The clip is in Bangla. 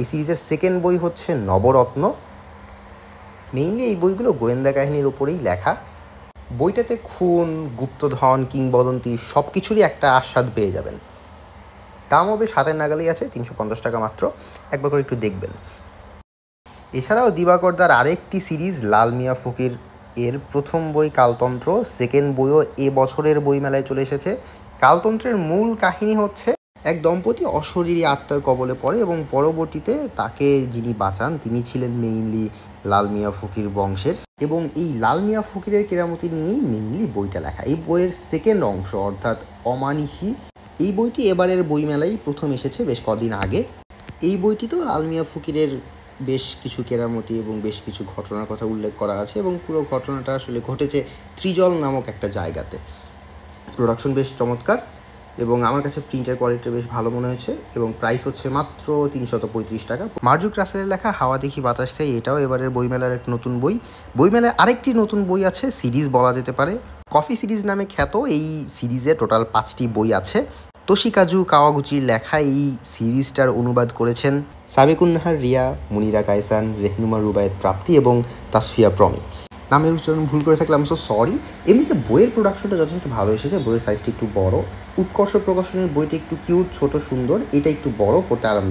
এই সিরিজের সেকেন্ড বই হচ্ছে নবরত্ন। মেইনলি এই বইগুলো গোয়েন্দা কাহিনীর উপরেই লেখা। বইটাতে খুন, গুপ্তধন, কিংবদন্তি সব কিছুরই একটা আস্বাদ পেয়ে যাবেন। দামও বেশ হাতের নাগালেই আছে, 350 টাকা মাত্র। একবার করে একটু দেখবেন। এছাড়াও দিবাকরদার আরেকটি সিরিজ লাল মিয়া ফকির এর প্রথম বই কালতন্ত্র, সেকেন্ড বইও এ বছরের বইমেলায় চলে এসেছে। কালতন্ত্রের মূল কাহিনী হচ্ছে এক দম্পতি অশরীরী আত্মার কবলে পড়ে এবং পরবর্তীতে তাকে যিনি বাঁচান তিনি ছিলেন মেইনলি লাল মিয়া ফকির বংশের, এবং এই লাল মিয়া ফকিরের কেরামতি নিয়েই মেইনলি বইটা লেখা। এই বইয়ের সেকেন্ড অংশ অর্থাৎ অমানিসী, এই বইটি এবারের বইমেলায় প্রথম এসেছে বেশ কদিন আগে। এই বইটিতেও লাল মিয়া ফকিরের বেশ কিছু কেরামতি এবং বেশ কিছু ঘটনার কথা উল্লেখ করা আছে, এবং পুরো ঘটনাটা আসলে ঘটেছে ত্রিজল নামক একটা জায়গাতে। প্রোডাকশন বেশ চমৎকার এবং আমার কাছে প্রিন্টের কোয়ালিটি বেশ ভালো মনে হয়েছে, এবং প্রাইস হচ্ছে মাত্র 335 টাকা। মার্জুক রাসেলের লেখা হাওয়া দেখি বাতাস খাই, এটাও এবারের বইমেলার এক নতুন বই। বইমেলায় আরেকটি নতুন বই আছে, সিরিজ বলা যেতে পারে, কফি সিরিজ নামে খ্যাত। এই সিরিজে টোটাল 5টি বই আছে। তোশিকাজু কাওয়াগুচির লেখা এই সিরিজটার অনুবাদ করেছেন সাবেকুন্নাহার রিয়া, মুনিরা কায়সান, রেহনুমা রুবায়েত প্রাপ্তি এবং তাসফিয়া প্রমি। নামের উচ্চারণ ভুল করে থাকলে আমি সো সরি। এমনিতে বইয়ের প্রোডাকশনটা যথেষ্ট ভালো এসেছে, বইয়ের সাইজটা একটু বড়। উৎকর্ষ প্রকাশনের বইটা একটু কিউট, ছোট, সুন্দর, এটা একটু বড়, পড়তে আরামদায়ক।